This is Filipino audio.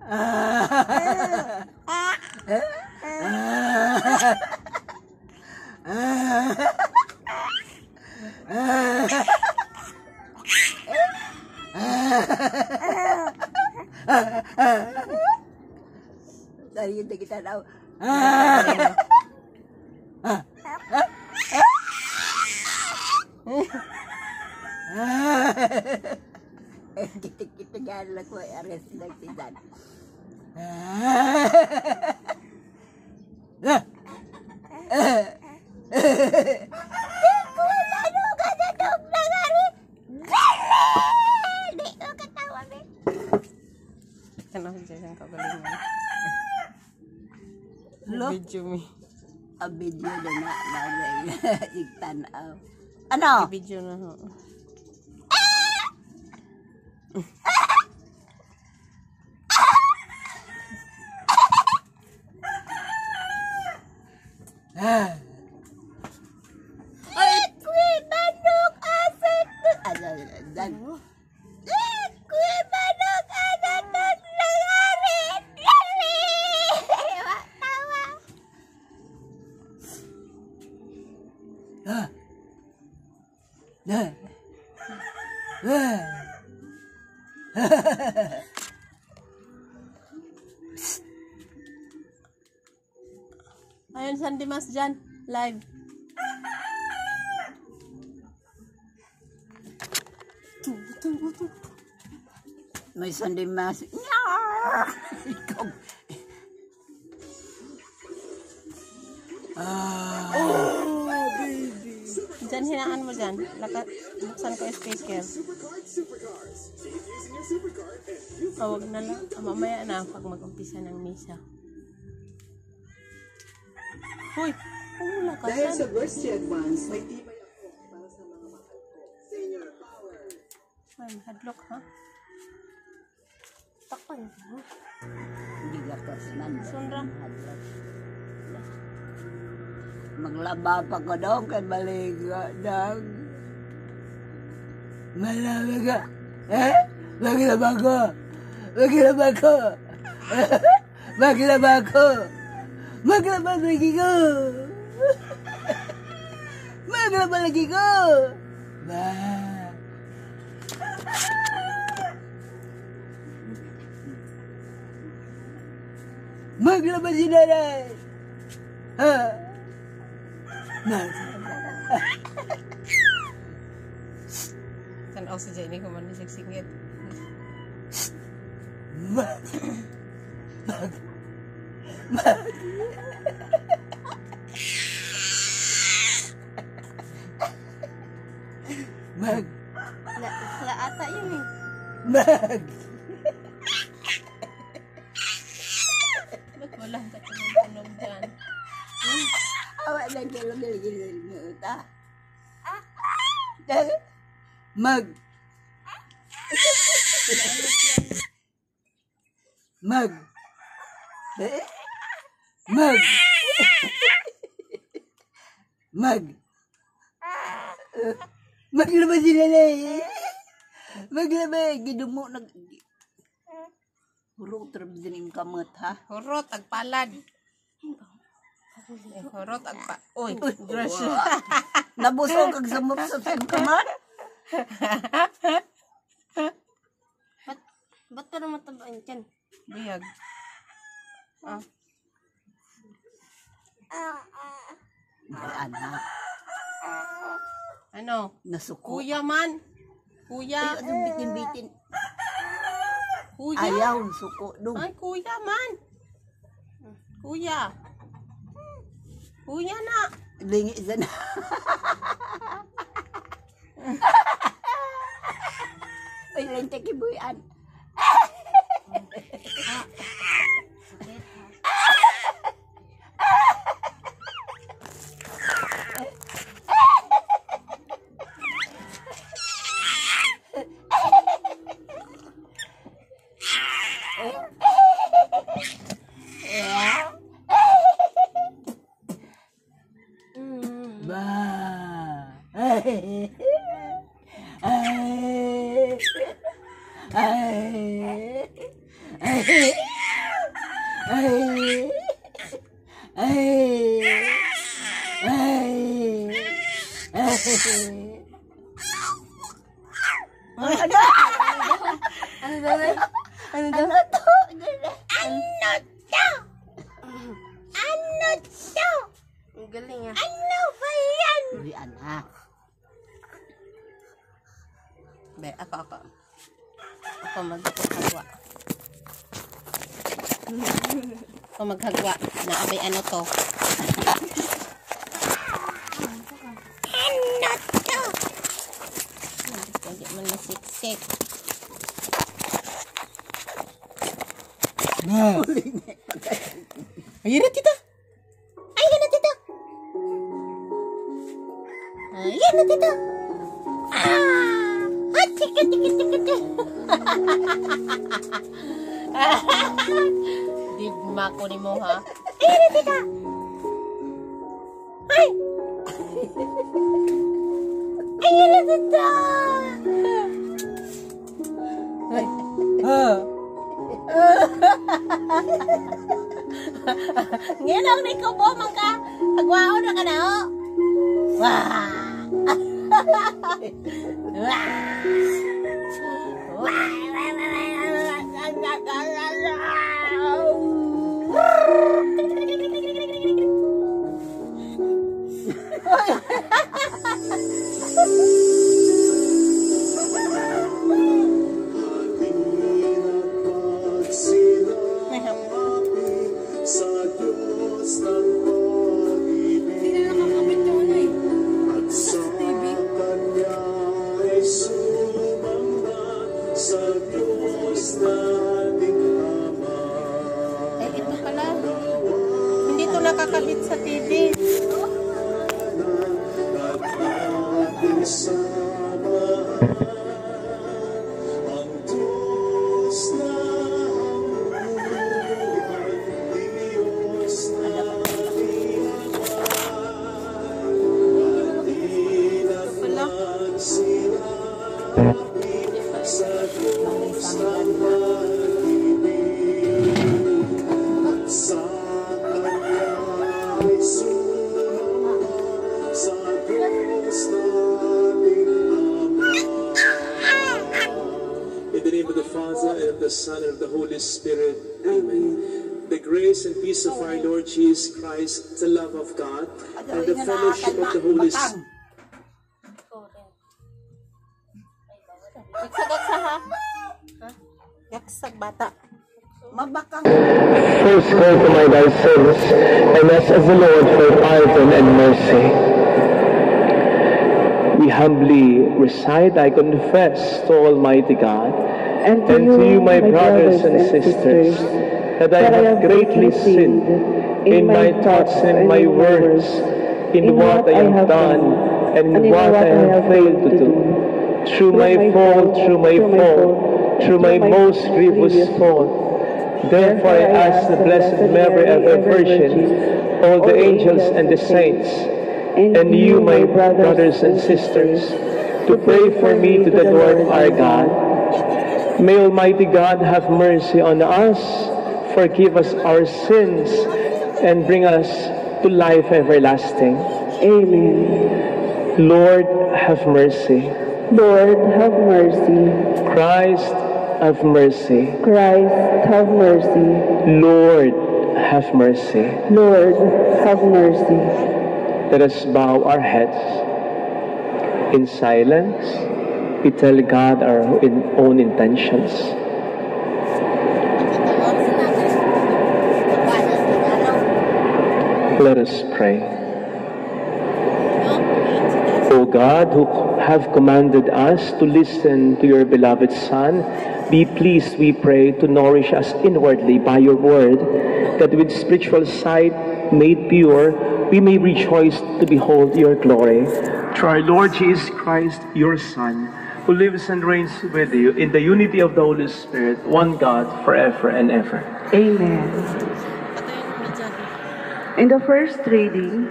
Dari kita kita tahu. Kita jalan ko ares nagtidan. Ano dyan ang kagalingan? Lo? Video me. A video na bagay. Igtanaw. Ano? Video na ho. Ayun, San Dimas dyan. Live. May Sunday Mass. Ikaw. Dyan, hinaan mo dyan. Buksan ko yung speaker. Huwag na lang. Mamaya na pag mag-umpisa ng misa. Hoy! Wala ka Dahil dyan. sa birthday advance, may tibay ako para sa mga mahal ko. Senior Power! Ay, hadlock ha? Takpan. Hindi gatos man. Sundra. Maglaba pa ko daw kay baliga daw. Malaba ka. Maglaba ko. Maglaba ko. Maglaba ko. Maglaba lagi ko. Maglaba lagi ko. Maglaba si nanay. Tanaw si Jenny kung ano sigsingit. Wala ata yun eh. Ba't wala ka tunog dyan? Awak dah gila-gila mo ta. Mag. Mag. Mag. Mag. Maglabas sila na eh. Maglabas. Gidumo nag... Hurong terus din kamot ha. Hurot, agpalad. Hurot, agpa... Uy, grasya. Nabusog kag samot sa kamot. Ba't pa naman tabain dyan? Biyag. Ah. Anak. Ano? Nasuko. Kuya man. Kuya. Ay, anong bitin-bitin. Kuya. Ayaw, suko. Dong. Ay, kuya man. Kuya. Kuya na. Lingi sana. Ay, lente kibuyan. Ba. Ay. Ay. Ay. Ay. Ay. Ano daw? Ano daw? Ano to? Ang galing ah. Ano ba yan? Hindi, anak. Be, ako. Ako maghagwa. Ako maghagwa. Naabay ano to? Ano to? Hindi man masiksik. Ayun na, tita. Ayun na, tita. Ayun na, tita. Tika. Di mako ni mo ha. Ayun na, tita. Ay. Ayun na, tita. Ay. Ngayon ang nikubo man ka. Agwao na ka na o. Wah. Ito pala. Hindi ito nakakabit sa TV. In the name of the Father, and of the Son, and of the Holy Spirit. Amen. The grace and peace of our Lord Jesus Christ, the love of God, and the fellowship of the Holy Spirit. Yaksag ha? Yaksag bata. Mabakang. First go to my thy sins, and ask of the Lord for pardon and mercy. We humbly recite, I confess to Almighty God, and to you, my brothers and sisters, that I have greatly sinned in my thoughts and my words, in what I have done and what I have failed to do. Through my fault, through my most grievous fault. Therefore I ask the Blessed Mary, ever Virgin, all the angels and the saints, and you, my brothers and sisters, to pray for me to the Lord our God. May Almighty God have mercy on us, forgive us our sins, and bring us to life everlasting. Amen. Lord, have mercy. Lord, have mercy. Christ, have mercy. Christ, have mercy. Lord, have mercy. Lord, have mercy. Let us bow our heads. In silence, we tell God our own intentions. Let us pray. O God, who have commanded us to listen to your beloved Son, be pleased, we pray, to nourish us inwardly by your word, that with spiritual sight made pure, we may rejoice to behold your glory. Through our Lord Jesus Christ, your Son, who lives and reigns with you in the unity of the Holy Spirit, one God, forever and ever. Amen. In the first reading,